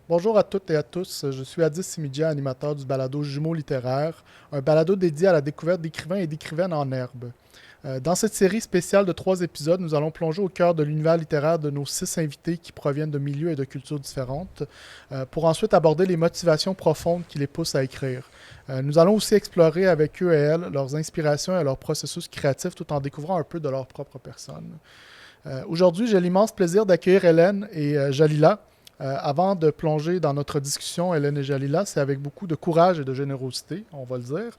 Bonjour à toutes et à tous, je suis Addis Simidja, animateur du balado Jumeaux littéraires, un balado dédié à la découverte d'écrivains et d'écrivaines en herbe. Dans cette série spéciale de 3 épisodes, nous allons plonger au cœur de l'univers littéraire de nos 6 invités qui proviennent de milieux et de cultures différentes, pour ensuite aborder les motivations profondes qui les poussent à écrire. Nous allons aussi explorer avec eux et elles leurs inspirations et leur processus créatif tout en découvrant un peu de leur propre personne. Aujourd'hui, j'ai l'immense plaisir d'accueillir Hélène et Jalila. Avant de plonger dans notre discussion, Hélène et Jalila, c'est avec beaucoup de courage et de générosité, on va le dire,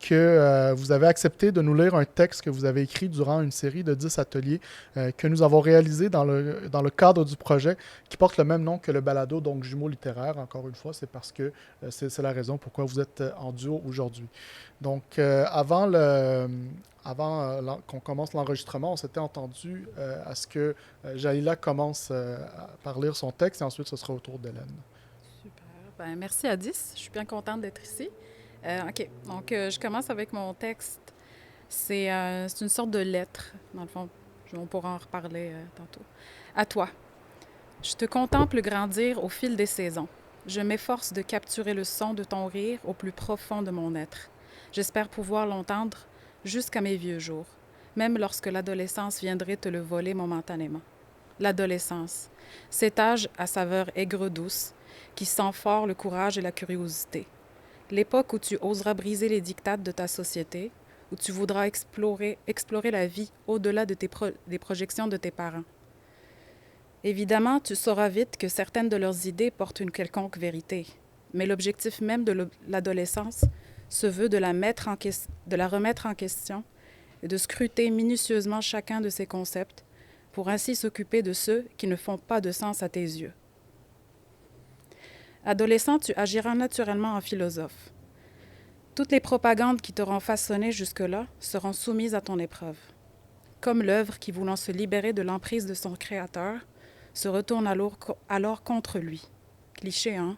que vous avez accepté de nous lire un texte que vous avez écrit durant une série de 10 ateliers que nous avons réalisés dans le cadre du projet qui porte le même nom que le balado, donc Jumeaux littéraires. Encore une fois, c'est parce que c'est la raison pourquoi vous êtes en duo aujourd'hui. Donc, qu'on commence l'enregistrement, on s'était entendu à ce que Jaïla commence par lire son texte et ensuite ce sera au tour d'Hélène. Super. Ben, merci Addis. Je suis bien contente d'être ici. OK. Donc, je commence avec mon texte. C'est une sorte de lettre, dans le fond. On pourra en reparler tantôt. À toi. Je te contemple grandir au fil des saisons. Je m'efforce de capturer le son de ton rire au plus profond de mon être. J'espère pouvoir l'entendre jusqu'à mes vieux jours, même lorsque l'adolescence viendrait te le voler momentanément. L'adolescence, cet âge à saveur aigre-douce, qui sent fort le courage et la curiosité. L'époque où tu oseras briser les dictates de ta société, où tu voudras explorer la vie au-delà des projections de tes parents. Évidemment, tu sauras vite que certaines de leurs idées portent une quelconque vérité, mais l'objectif même de l'adolescence se veut de de la remettre en question et de scruter minutieusement chacun de ces concepts pour ainsi s'occuper de ceux qui ne font pas de sens à tes yeux. Adolescent, tu agiras naturellement en philosophe. Toutes les propagandes qui t'auront façonné jusque-là seront soumises à ton épreuve. Comme l'œuvre qui, voulant se libérer de l'emprise de son créateur, se retourne alors contre lui. Cliché, hein?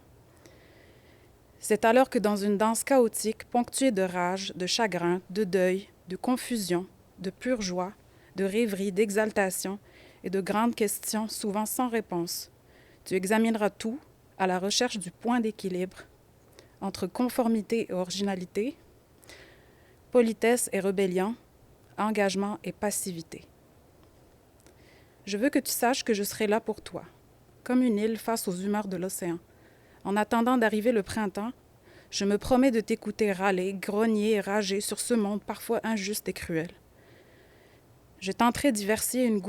C'est alors que dans une danse chaotique, ponctuée de rage, de chagrin, de deuil, de confusion, de pure joie, de rêverie, d'exaltation et de grandes questions souvent sans réponse, tu examineras tout à la recherche du point d'équilibre entre conformité et originalité, politesse et rébellion, engagement et passivité. Je veux que tu saches que je serai là pour toi, comme une île face aux humeurs de l'océan. En attendant d'arriver le printemps, je me promets de t'écouter râler, grogner et rager sur ce monde parfois injuste et cruel. Je tenterai d'y verser une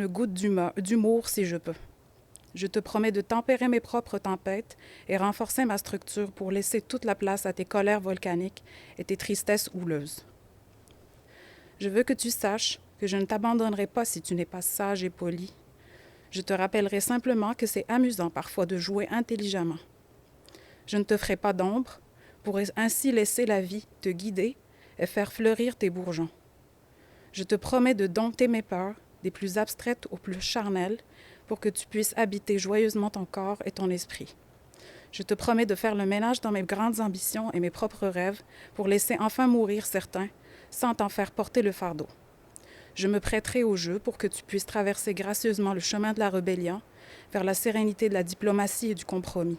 goutte d'humour si je peux. Je te promets de tempérer mes propres tempêtes et renforcer ma structure pour laisser toute la place à tes colères volcaniques et tes tristesses houleuses. Je veux que tu saches que je ne t'abandonnerai pas si tu n'es pas sage et poli. Je te rappellerai simplement que c'est amusant parfois de jouer intelligemment. Je ne te ferai pas d'ombre pour ainsi laisser la vie te guider et faire fleurir tes bourgeons. Je te promets de dompter mes peurs, des plus abstraites aux plus charnelles, pour que tu puisses habiter joyeusement ton corps et ton esprit. Je te promets de faire le ménage dans mes grandes ambitions et mes propres rêves pour laisser enfin mourir certains sans t'en faire porter le fardeau. Je me prêterai au jeu pour que tu puisses traverser gracieusement le chemin de la rébellion vers la sérénité de la diplomatie et du compromis.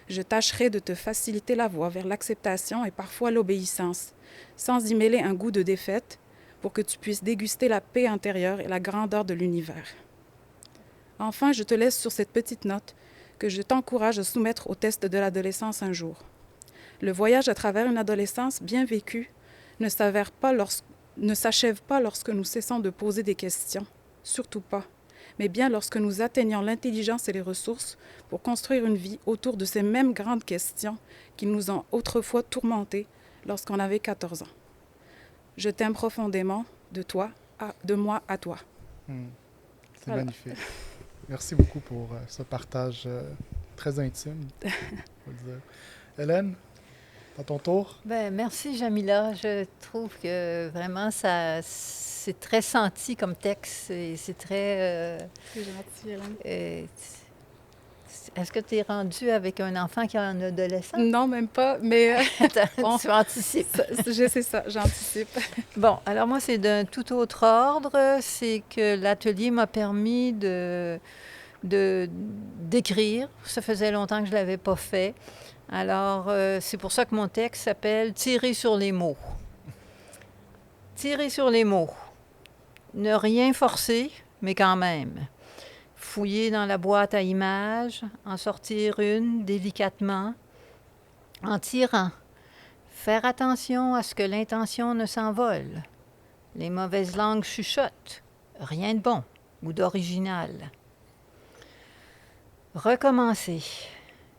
Je tâcherai de te faciliter la voie vers l'acceptation et parfois l'obéissance, sans y mêler un goût de défaite, pour que tu puisses déguster la paix intérieure et la grandeur de l'univers. Enfin, je te laisse sur cette petite note que je t'encourage à soumettre au test de l'adolescence un jour. Le voyage à travers une adolescence bien vécue ne s'achève pas lorsque nous cessons de poser des questions, surtout pas, mais bien lorsque nous atteignons l'intelligence et les ressources pour construire une vie autour de ces mêmes grandes questions qui nous ont autrefois tourmentés lorsqu'on avait 14 ans. Je t'aime profondément, de moi à toi. C'est Voilà. magnifique. Merci beaucoup pour ce partage très intime, on va le dire. Hélène, à ton tour. Ben, merci, Jamila. Je trouve que vraiment, c'est très senti comme texte. C'est très... C'est gentil, Hélène. Est-ce que tu es rendu avec un enfant qui a un adolescent? Non, même pas, mais Tu anticipes. C'est ça, j'anticipe. Bon, alors moi, c'est d'un tout autre ordre. C'est que l'atelier m'a permis de d'écrire. Ça faisait longtemps que je ne l'avais pas fait. Alors, c'est pour ça que mon texte s'appelle « Tirer sur les mots ». Tirer sur les mots. Ne rien forcer, mais quand même. Fouiller dans la boîte à images, en sortir une délicatement, en tirant. Faire attention à ce que l'intention ne s'envole. Les mauvaises langues chuchotent. Rien de bon ou d'original. Recommencer.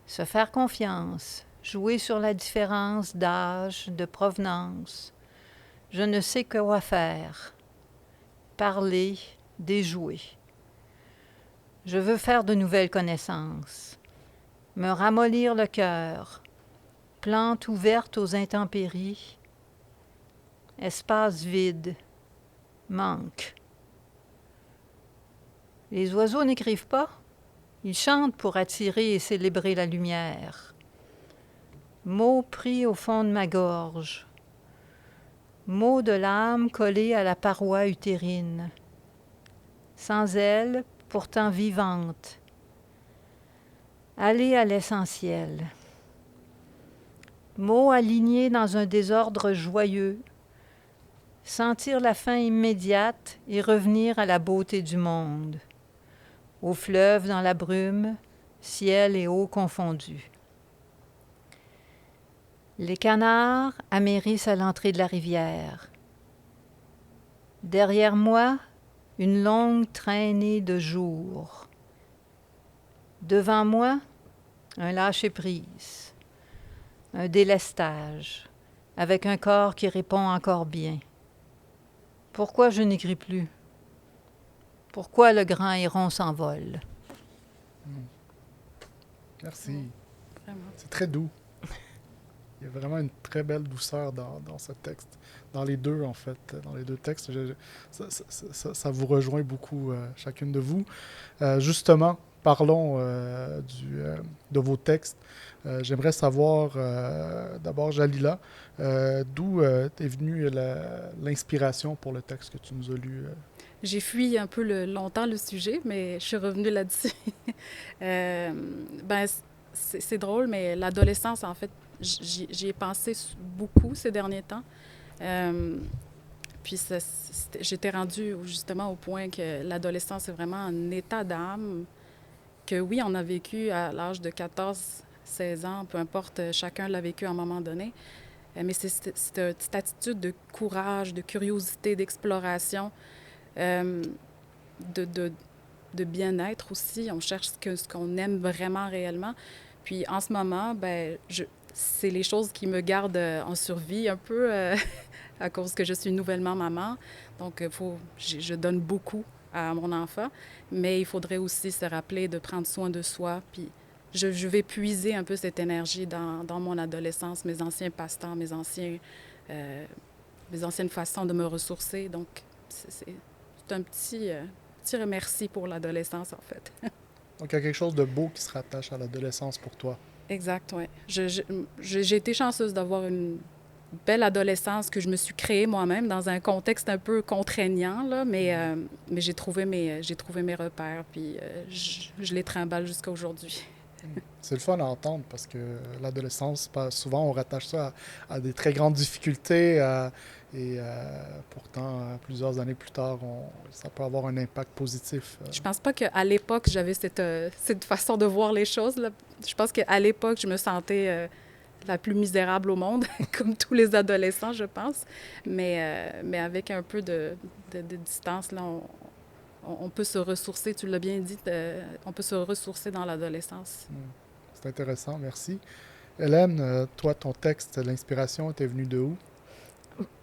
Se faire confiance. Jouer sur la différence d'âge, de provenance. Je ne sais quoi faire. Parler, déjouer. Je veux faire de nouvelles connaissances. Me ramollir le cœur. Plante ouverte aux intempéries. Espace vide. Manque. Les oiseaux n'écrivent pas. Ils chantent pour attirer et célébrer la lumière. Mots pris au fond de ma gorge. Mots de l'âme collés à la paroi utérine. Sans elle, pourtant vivante. Aller à l'essentiel. Mots alignés dans un désordre joyeux. Sentir la fin immédiate et revenir à la beauté du monde. Au fleuve dans la brume, ciel et eau confondus. Les canards amérissent à l'entrée de la rivière. Derrière moi, une longue traînée de jour. Devant moi, un lâcher-prise, un délestage, avec un corps qui répond encore bien. Pourquoi je n'écris plus? Pourquoi le grand héron s'envole? Merci. Vraiment. C'est très doux. Il y a vraiment une très belle douceur dans ce texte. Dans les deux, en fait. Dans les deux textes. Ça vous rejoint beaucoup, chacune de vous. Justement, parlons de vos textes. J'aimerais savoir, d'abord, Jalila, d'où est venue l'inspiration pour le texte que tu nous as lu? J'ai fui un peu longtemps le sujet, mais je suis revenue là-dessus. Ben, c'est drôle, mais l'adolescence, en fait, j'y ai pensé beaucoup ces derniers temps. Puis j'étais rendue justement au point que l'adolescence, c'est vraiment un état d'âme que oui, on a vécu à l'âge de 14, 16 ans, peu importe, chacun l'a vécu à un moment donné. Mais c'est cette attitude de courage, de curiosité, d'exploration, de bien-être aussi. On cherche ce qu'on aime vraiment réellement. Puis en ce moment, ben, c'est les choses qui me gardent en survie un peu à cause que je suis nouvellement maman. Donc, je donne beaucoup à mon enfant, mais il faudrait aussi se rappeler de prendre soin de soi. Puis je vais puiser un peu cette énergie dans mon adolescence, mes anciens passe-temps, mes anciennes façons de me ressourcer. Donc, c'est un petit remercie pour l'adolescence, en fait. Donc, il y a quelque chose de beau qui se rattache à l'adolescence pour toi. Exact, oui. J'ai été chanceuse d'avoir une belle adolescence que je me suis créée moi-même dans un contexte un peu contraignant, là, mais j'ai trouvé mes repères, puis je les trimballe jusqu'à aujourd'hui. C'est le fun à entendre parce que l'adolescence, souvent on rattache ça à des très grandes difficultés et pourtant, plusieurs années plus tard, ça peut avoir un impact positif. Je pense pas qu'à l'époque, j'avais cette façon de voir les choses, là. Je pense qu'à l'époque, je me sentais la plus misérable au monde, comme tous les adolescents, je pense. Mais avec un peu de distance, là, on peut se ressourcer, tu l'as bien dit, on peut se ressourcer dans l'adolescence. C'est intéressant, merci. Hélène, toi, ton texte, l'inspiration était venue de où?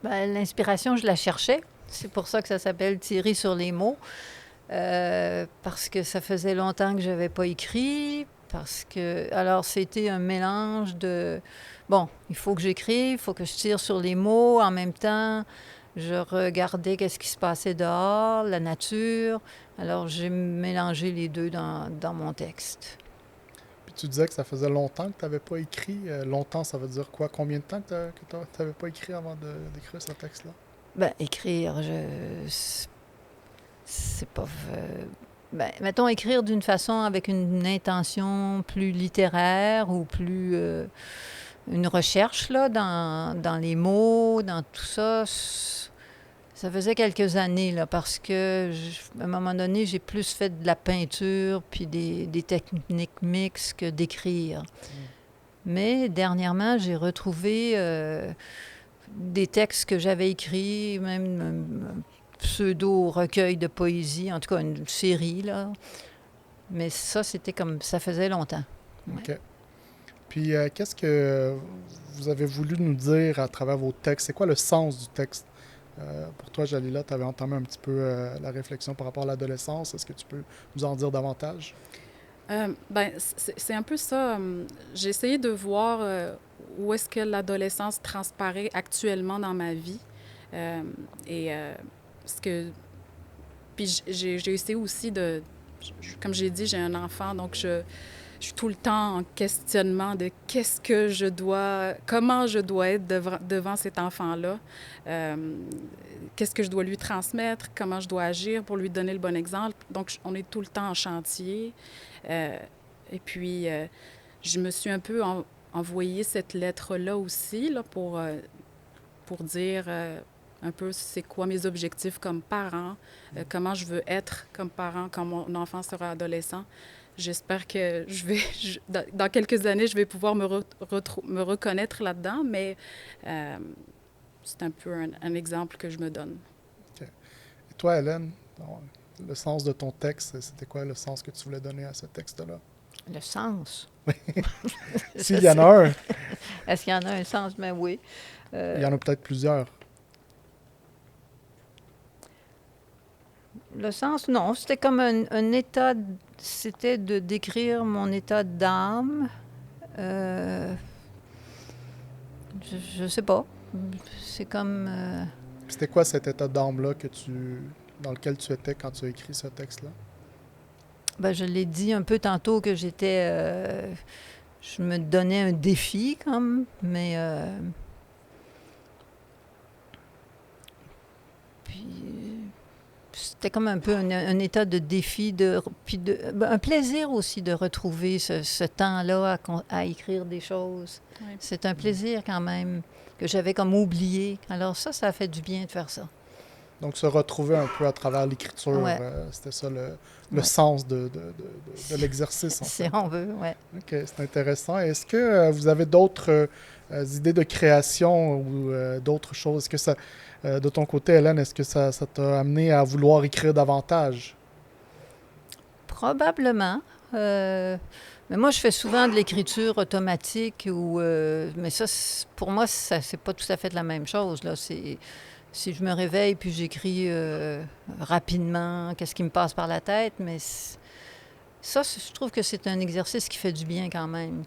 Ben, l'inspiration, je la cherchais. C'est pour ça que ça s'appelle « Tirer sur les mots ». Parce que ça faisait longtemps que je n'avais pas écrit. Alors, c'était un mélange de... Bon, il faut que j'écrive, il faut que je tire sur les mots. En même temps, je regardais qu'est-ce qui se passait dehors, la nature. Alors, j'ai mélangé les deux dans mon texte. Puis tu disais que ça faisait longtemps que tu n'avais pas écrit. Longtemps, ça veut dire quoi? Combien de temps que tu n'avais pas écrit avant d'écrire ce texte-là? Ben, écrire, c'est pas... ben, mettons, écrire d'une façon avec une intention plus littéraire ou plus... une recherche là, dans les mots, dans tout ça. Ça faisait quelques années, là, parce que, à un moment donné, j'ai plus fait de la peinture puis des techniques mixtes que d'écrire. Mais dernièrement, j'ai retrouvé des textes que j'avais écrits, même un pseudo-recueil de poésie, en tout cas une série, là. Mais ça, c'était comme... Ça faisait longtemps. OK. Puis, qu'est-ce que vous avez voulu nous dire à travers vos textes? C'est quoi le sens du texte? Pour toi, Jalila, tu avais entamé un petit peu la réflexion par rapport à l'adolescence. Est-ce que tu peux nous en dire davantage? C'est un peu ça. J'ai essayé de voir où est-ce que l'adolescence transparaît actuellement dans ma vie. Parce que... Puis j'ai essayé aussi de... Comme j'ai dit, j'ai un enfant, donc je suis tout le temps en questionnement de qu'est-ce que je dois... Comment je dois être devant cet enfant-là. Qu'est-ce que je dois lui transmettre, comment je dois agir pour lui donner le bon exemple. Donc, on est tout le temps en chantier. Et puis, je me suis un peu envoyé cette lettre-là aussi là, pour dire un peu c'est quoi mes objectifs comme parent, comment je veux être comme parent quand mon enfant sera adolescent. J'espère que dans quelques années, je vais pouvoir me reconnaître là-dedans, mais c'est un peu un exemple que je me donne. OK. Et toi, Hélène, le sens de ton texte, c'était quoi le sens que tu voulais donner à ce texte-là? Le sens? S'il y en a un. Est-ce qu'il y en a un sens? Ben oui. Il y en a peut-être plusieurs. Le sens, non. C'était comme un état... C'était de décrire mon état d'âme. Je sais pas. C'est comme... C'était quoi cet état d'âme-là dans lequel tu étais quand tu as écrit ce texte-là? Ben, je l'ai dit un peu tantôt que j'étais... je me donnais un défi, comme, mais... puis... C'était comme un peu un état de défi, puis un plaisir aussi de retrouver ce temps-là à écrire des choses. Oui. C'est un plaisir quand même que j'avais comme oublié. Alors ça a fait du bien de faire ça. Donc se retrouver un peu à travers l'écriture, ouais. C'était ça le sens de l'exercice. En fait. Si on veut, oui. OK, c'est intéressant. Est-ce que vous avez d'autres idées de création ou d'autres choses? Est-ce que ça... de ton côté, Hélène, est-ce que ça t'a amené à vouloir écrire davantage? Probablement. Mais moi, je fais souvent de l'écriture automatique. Mais ça, pour moi, c'est pas tout à fait la même chose. Là. Si je me réveille puis j'écris rapidement, qu'est-ce qui me passe par la tête. Mais ça, je trouve que c'est un exercice qui fait du bien quand même.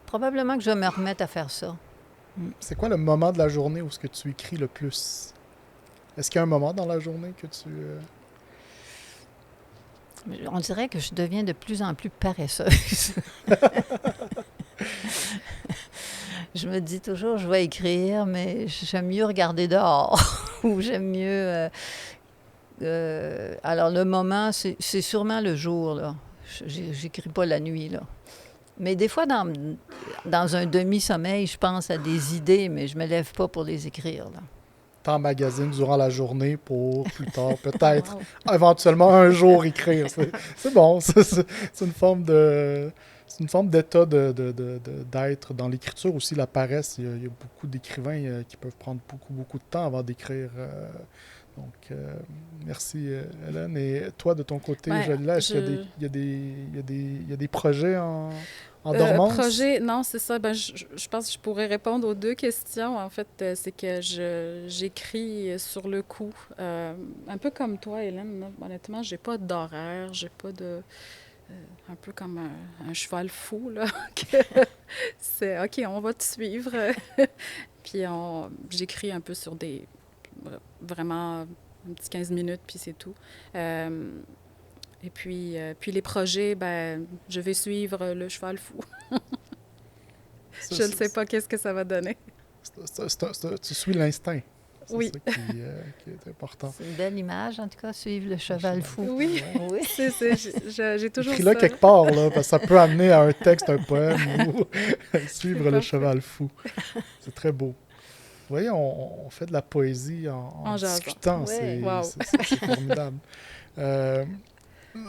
Probablement que je vais me remettre à faire ça. C'est quoi le moment de la journée où ce que tu écris le plus? Est-ce qu'il y a un moment dans la journée que tu... On dirait que je deviens de plus en plus paresseuse. Je me dis toujours, je vais écrire, mais j'aime mieux regarder dehors. Ou j'aime mieux... alors, le moment, c'est sûrement le jour, là. J'écris pas la nuit, là. Mais des fois, dans un demi-sommeil, je pense à des idées, mais je me lève pas pour les écrire, là. T'emmagasines durant la journée pour plus tard, peut-être, éventuellement un jour écrire. C'est bon, c'est une forme de... C'est une forme d'état d'être dans l'écriture aussi, la paresse. Il y a beaucoup d'écrivains qui peuvent prendre beaucoup de temps avant d'écrire. Donc, merci Hélène. Et toi, de ton côté, Jalila, est-ce qu'il y a des projets en dormance? Projets, non, c'est ça. Je pense que je pourrais répondre aux deux questions. En fait, c'est que j'écris sur le coup. Un peu comme toi, Hélène. Honnêtement, j'ai pas d'horaire, j'ai pas de... un peu comme un cheval fou, là. C'est OK, on va te suivre. Puis j'écris un peu sur des... Vraiment un petit 15 minutes, puis c'est tout. Et puis les projets, je vais suivre le cheval fou. Je ne sais pas qu'est-ce que ça va donner. Tu suis l'instinct. C'est Oui. ça qui est important. C'est une belle image, en tout cas, suivre le cheval fou. Oui, Ouais. Oui. j'ai toujours Écris-le ça. quelque part, là, parce que ça peut amener à un texte, un poème ou suivre le parfait. cheval fou. C'est très beau. Vous voyez, on fait de la poésie en En jasant. discutant. Ouais. Wow. C'est formidable. Euh,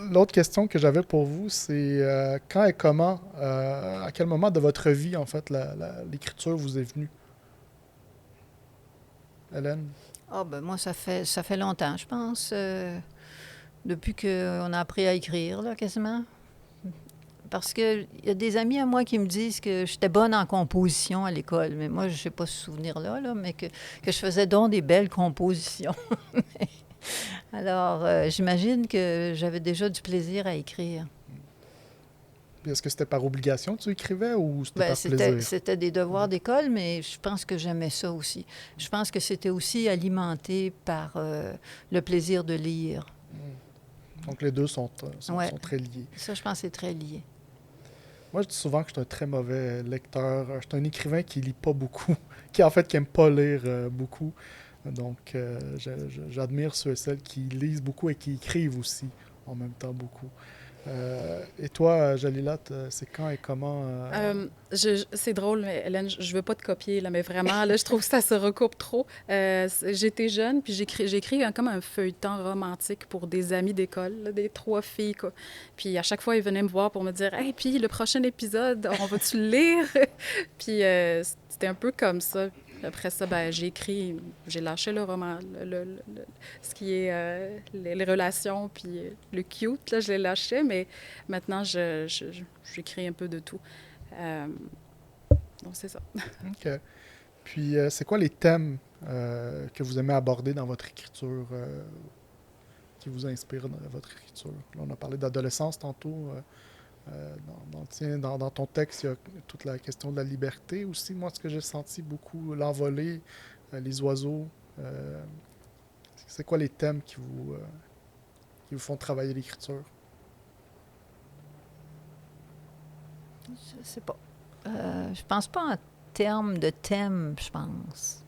L'autre question que j'avais pour vous, c'est quand et comment, à quel moment de votre vie, en fait, l'écriture vous est venue? Hélène? Ah, ben moi, ça fait longtemps, je pense. Depuis qu'on a appris à écrire, là, quasiment. Parce qu'il y a des amis à moi qui me disent que j'étais bonne en composition à l'école. Mais moi, je n'ai pas ce souvenir-là, là, mais que je faisais donc des belles compositions. Alors, j'imagine que j'avais déjà du plaisir à écrire. Puis est-ce que c'était par obligation que tu écrivais ou c'était Ben, par plaisir? c'était des devoirs d'école, mais je pense que j'aimais ça aussi. Je pense que c'était aussi alimenté par le plaisir de lire. Donc les deux sont Ouais. très liés. Ça, je pense que c'est très lié. Moi, je dis souvent que je suis un très mauvais lecteur. Je suis un écrivain qui lit pas beaucoup, qui aime pas lire beaucoup. Donc, j'admire ceux et celles qui lisent beaucoup et qui écrivent aussi en même temps beaucoup. Et toi, Jalila, c'est quand et comment C'est drôle, mais Hélène, je veux pas te copier, là, mais vraiment, là, je trouve que ça se recoupe trop. J'étais jeune, puis j'ai écrit comme un feuilleton romantique pour des amis d'école, là, des 3 filles, quoi. Puis à chaque fois, ils venaient me voir pour me dire « Hey, puis le prochain épisode, on va-tu le lire? » Puis c'était un peu comme ça. Après ça, ben, j'ai lâché le roman, ce qui est les relations, puis le cute, là, je l'ai lâché, mais maintenant, j'écris un peu de tout. Donc, c'est ça. OK. Puis, c'est quoi les thèmes que vous aimez aborder dans votre écriture, qui vous inspirent dans votre écriture? Là, on a parlé d'adolescence tantôt. Dans ton texte, il y a toute la question de la liberté aussi. Moi, ce que j'ai senti beaucoup, l'envolée, les oiseaux. C'est quoi les thèmes qui vous font travailler l'écriture? Je sais pas. Je pense pas en termes de thème, je pense.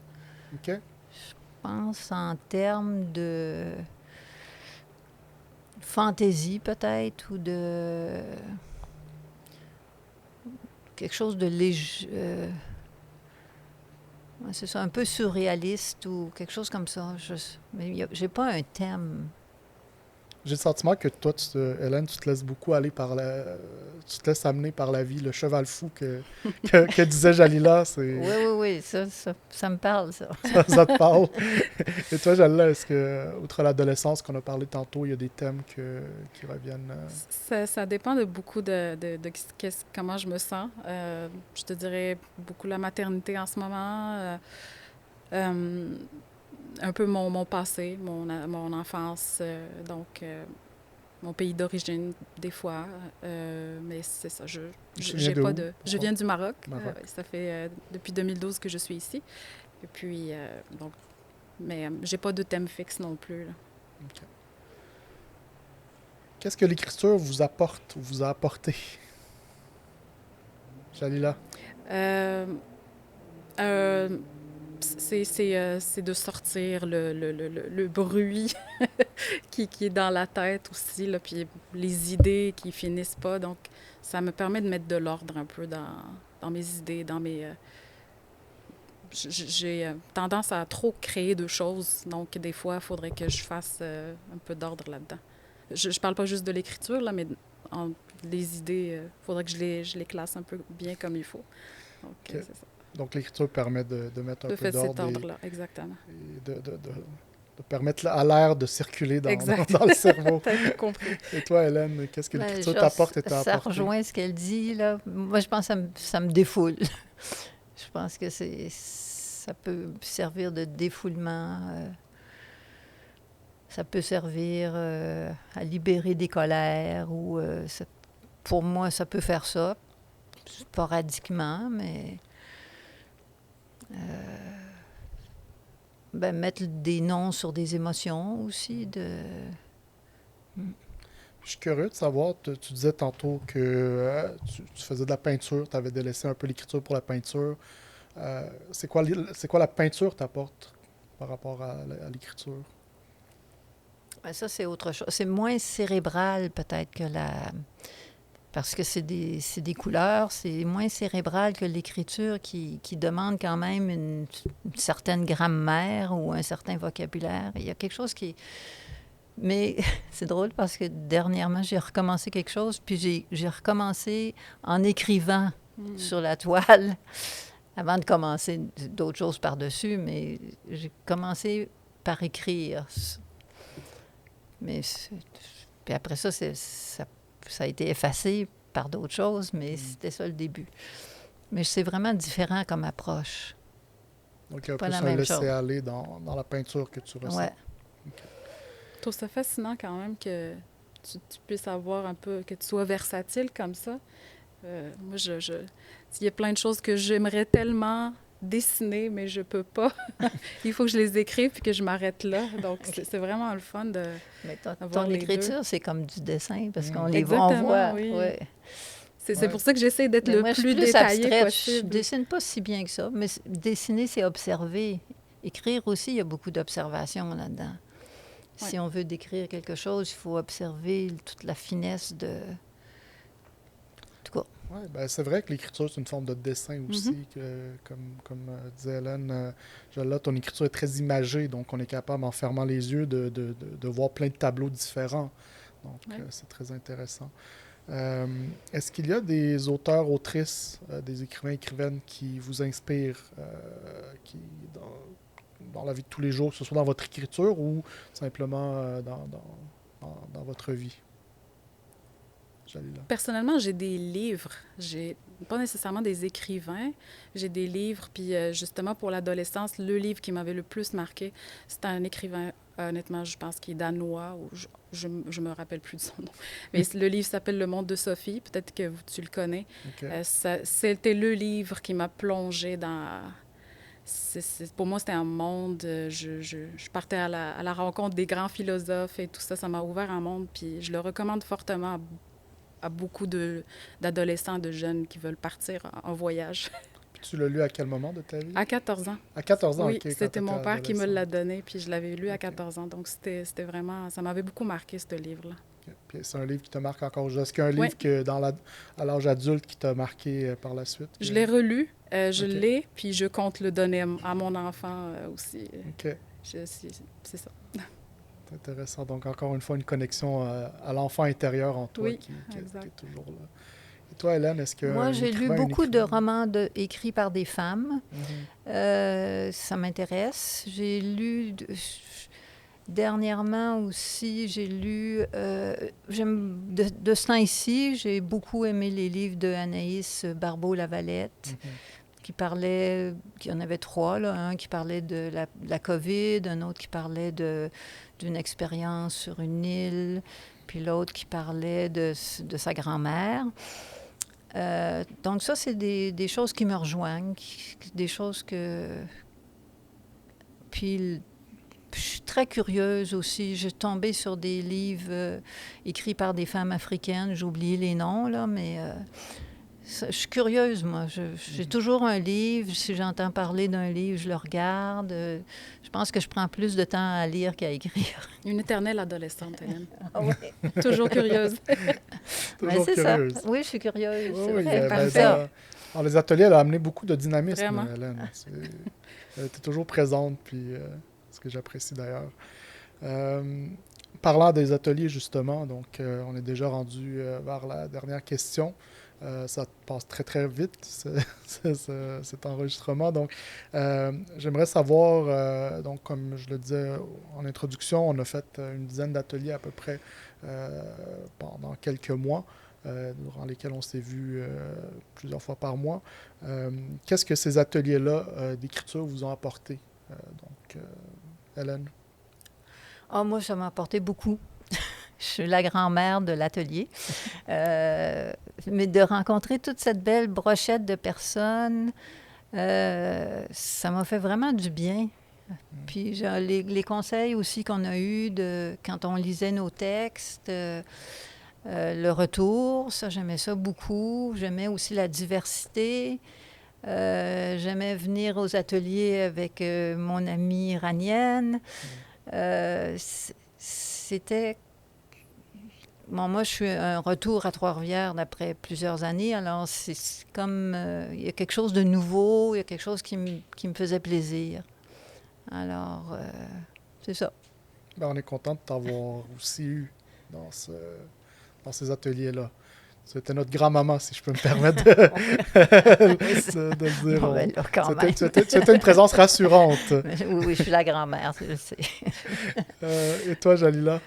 OK? Je pense en termes de fantaisie, peut-être, ou de quelque chose de léger. Ouais, c'est ça, un peu surréaliste ou quelque chose comme ça. Mais j'ai pas un thème. J'ai le sentiment que toi, Hélène, tu te laisses beaucoup aller tu te laisses amener par la vie, le cheval fou que disait Jalila, Oui, ça me parle, ça. ça te parle. Et toi, Jalila, est-ce que, outre l'adolescence qu'on a parlé tantôt, il y a des thèmes qui reviennent? Ça dépend de beaucoup comment je me sens. Je te dirais beaucoup la maternité en ce moment. Un peu mon passé, mon enfance, mon pays d'origine, des fois. Mais c'est ça, j'ai pas de... Je viens du Maroc. Ça fait depuis 2012 que je suis ici. Et puis, mais j'ai pas de thème fixe non plus, là. Okay. Qu'est-ce que l'écriture vous apporte ou vous a apporté? Jalila? C'est de sortir le bruit qui est dans la tête aussi, là, puis les idées qui finissent pas. Donc, ça me permet de mettre de l'ordre un peu dans mes idées, dans mes... j'ai tendance à trop créer de choses. Donc, des fois, il faudrait que je fasse un peu d'ordre là-dedans. Je parle pas juste de l'écriture, là, mais les idées, il faudrait que je les classe un peu bien comme il faut. Donc, okay. C'est ça. Donc, l'écriture permet de mettre un peu d'ordre. De cet ordre-là, exactement. Et de permettre à l'air de circuler dans le cerveau. T'as compris. Et toi, Hélène, qu'est-ce que l'écriture t'apporte et t'a apporté? Ça rejoint ce qu'elle dit, là. Moi, je pense que ça me défoule. Je pense que ça peut servir de défoulement. Ça peut servir à libérer des colères. Ou pour moi, ça peut faire ça. Sporadiquement, mais... mettre des noms sur des émotions aussi. Je suis curieux de savoir, tu disais tantôt que tu faisais de la peinture, tu avais délaissé un peu l'écriture pour la peinture. C'est quoi la peinture t'apporte par rapport à l'écriture? Ben, ça, c'est autre chose. C'est moins cérébral peut-être que la... Parce que c'est des couleurs, c'est moins cérébral que l'écriture qui demande quand même une certaine grammaire ou un certain vocabulaire. Il y a quelque chose qui... Mais c'est drôle parce que dernièrement, j'ai recommencé quelque chose, puis j'ai recommencé en écrivant sur la toile avant de commencer d'autres choses par-dessus, mais j'ai commencé par écrire. Mais puis après ça, ça a été effacé par d'autres choses, mais c'était ça le début. Mais c'est vraiment différent comme approche. Donc, il y a pas plus la un même chose. laisser-aller dans la peinture que tu ressens. Ouais. Okay. Je trouve ça fascinant quand même que tu puisses avoir un peu, que tu sois versatile comme ça. Moi, il y a plein de choses que j'aimerais tellement dessiner, mais je peux pas. Il faut que je les écrive puis que je m'arrête là. Donc, c'est vraiment le fun de... Mais avoir ton les écriture, c'est comme du dessin, parce qu'on les Exactement, voit. oui. Ouais. C'est pour ça que j'essaie d'être Mais le moi, plus je suis plus détaillé abstraite. possible. Je dessine pas si bien que ça, mais dessiner, c'est observer. Écrire aussi, il y a beaucoup d'observation là-dedans. Ouais. Si on veut décrire quelque chose, il faut observer toute la finesse de... En tout cas. Oui, ben c'est vrai que l'écriture, c'est une forme de dessin aussi. Comme disait Hélène, là, ton écriture est très imagée, donc on est capable, en fermant les yeux, de voir plein de tableaux différents. Donc, c'est très intéressant. Est-ce qu'il y a des auteurs, autrices, des écrivains, écrivaines qui vous inspirent dans la vie de tous les jours, que ce soit dans votre écriture ou simplement dans votre vie? Personnellement, j'ai des livres. J'ai pas nécessairement des écrivains. J'ai des livres. Puis justement, pour l'adolescence, le livre qui m'avait le plus marqué, c'était un écrivain, honnêtement, je pense qu'il est danois, ou je me rappelle plus de son nom. Mais le livre s'appelle Le Monde de Sophie. Peut-être que tu le connais. Okay. C'était le livre qui m'a plongée dans... pour moi, c'était un monde. Je partais à la rencontre des grands philosophes et tout ça. Ça m'a ouvert un monde. Puis je le recommande fortement à beaucoup d'adolescents, de jeunes qui veulent partir en voyage. Puis tu l'as lu à quel moment de ta vie? À 14 ans. À 14 ans, oui, OK. C'était mon père qui me l'a donné, puis je l'avais lu à 14 ans. Donc, c'était vraiment... Ça m'avait beaucoup marqué, ce livre-là. Okay. Puis c'est un livre qui te marque encore aujourd'hui. Est-ce qu'il y a un livre que à l'âge adulte qui t'a marqué par la suite? Je l'ai relu. Je l'ai, puis je compte le donner à mon enfant aussi. OK. C'est ça. C'est intéressant. Donc, encore une fois, une connexion à l'enfant intérieur en toi qui est toujours là. Et toi, Hélène, est-ce que... Moi, j'ai lu beaucoup de romans écrits par des femmes. Ça m'intéresse. J'ai lu... Dernièrement aussi, j'ai lu... de ce temps-ci, j'ai beaucoup aimé les livres de Anaïs Barbeau-Lavalette, qui parlait... Il y en avait 3, là. Un qui parlait de la COVID, un autre qui parlait d'une expérience sur une île, puis l'autre qui parlait de sa grand-mère. Donc ça, c'est des choses qui me rejoignent, des choses que... Puis je suis très curieuse aussi. J'ai tombé sur des livres écrits par des femmes africaines. J'ai oublié les noms, là, mais... je suis curieuse, moi. J'ai toujours un livre. Si j'entends parler d'un livre, je le regarde. Je pense que je prends plus de temps à lire qu'à écrire. Une éternelle adolescente, Hélène. Ah oui. Toujours curieuse. Toujours c'est curieuse. Ça. Oui, je suis curieuse. Oui, vrai. Dans les ateliers, elle a amené beaucoup de dynamisme, Vraiment? Hélène. Elle était toujours présente, puis ce que j'apprécie d'ailleurs. Parlant des ateliers, justement, donc on est déjà rendu vers la dernière question. Ça passe très, très vite, cet enregistrement. Donc, j'aimerais savoir, donc, comme je le disais en introduction, on a fait une dizaine d'ateliers à peu près pendant quelques mois, durant lesquels on s'est vu plusieurs fois par mois. Qu'est-ce que ces ateliers-là d'écriture vous ont apporté? Donc, Hélène? Moi, ça m'a apporté beaucoup. Je suis la grand-mère de l'atelier. Mais de rencontrer toute cette belle brochette de personnes, ça m'a fait vraiment du bien. Puis les conseils aussi qu'on a eus quand on lisait nos textes, le retour, ça, j'aimais ça beaucoup. J'aimais aussi la diversité. J'aimais venir aux ateliers avec mon amie iranienne. C'était... Bon, moi, je suis un retour à Trois-Rivières d'après plusieurs années. Alors, c'est comme... il y a quelque chose de nouveau, il y a quelque chose qui me faisait plaisir. Alors, c'est ça. Ben, on est content de t'avoir aussi eu dans ces ateliers-là. C'était notre grand-maman, si je peux me permettre de le dire. Bon, ben là, quand même. C'était une présence rassurante. Oui, je suis la grand-mère, je le sais. Et toi, Jalila?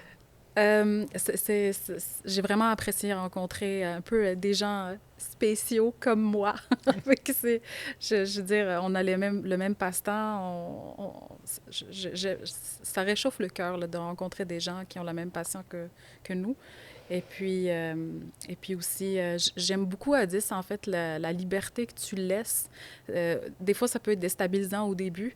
J'ai vraiment apprécié rencontrer un peu des gens spéciaux comme moi. Je veux dire, on a le même passe-temps. Ça réchauffe le cœur là, de rencontrer des gens qui ont la même passion que nous. Et puis aussi, j'aime beaucoup à 10, en fait, la liberté que tu laisses. Des fois, ça peut être déstabilisant au début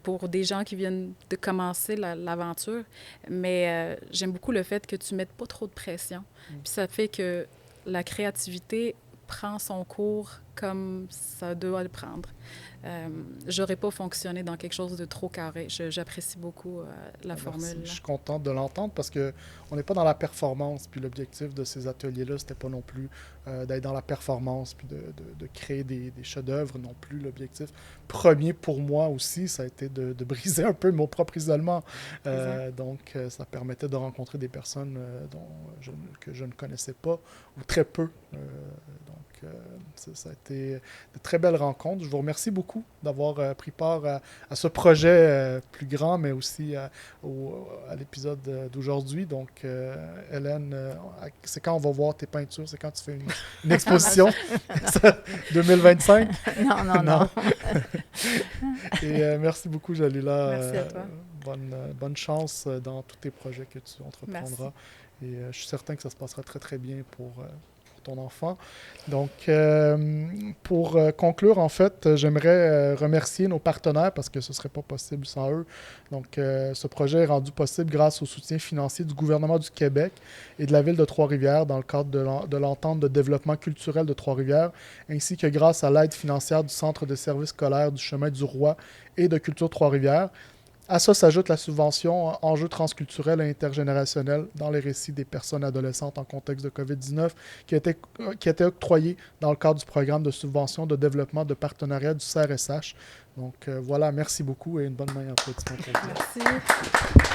pour des gens qui viennent de commencer l'aventure, mais j'aime beaucoup le fait que tu ne mettes pas trop de pression. Puis ça fait que la créativité prend son cours comme ça doit le prendre. J'aurais pas fonctionné dans quelque chose de trop carré. J'apprécie beaucoup la formule. Je suis contente de l'entendre parce qu'on n'est pas dans la performance. Puis l'objectif de ces ateliers-là, c'était pas non plus d'être dans la performance puis de créer des chefs-d'œuvre non plus. L'objectif premier pour moi aussi, ça a été de briser un peu mon propre isolement. Donc, ça permettait de rencontrer des personnes que je ne connaissais pas ou très peu. Donc, ça a été de très belles rencontres. Je vous remercie beaucoup d'avoir pris part à ce projet plus grand, mais aussi à l'épisode d'aujourd'hui. Donc, Hélène, c'est quand on va voir tes peintures? C'est quand tu fais une exposition? 2025? Non. Et merci beaucoup, Jalila. Merci à toi. Bonne chance dans tous tes projets que tu entreprendras. Merci. Et je suis certain que ça se passera très, très bien pour ton enfant. Donc, pour conclure, en fait, j'aimerais remercier nos partenaires parce que ce ne serait pas possible sans eux. Donc, ce projet est rendu possible grâce au soutien financier du gouvernement du Québec et de la ville de Trois-Rivières dans le cadre de l'entente de développement culturel de Trois-Rivières, ainsi que grâce à l'aide financière du Centre de services scolaires du Chemin du Roi et de Culture Trois-Rivières. À ça s'ajoute la subvention Enjeux transculturels et intergénérationnels dans les récits des personnes adolescentes en contexte de COVID-19 qui a été octroyée dans le cadre du programme de subvention de développement de partenariat du CRSH. Donc voilà, merci beaucoup et une bonne main d'applaudissement pour vous. Merci.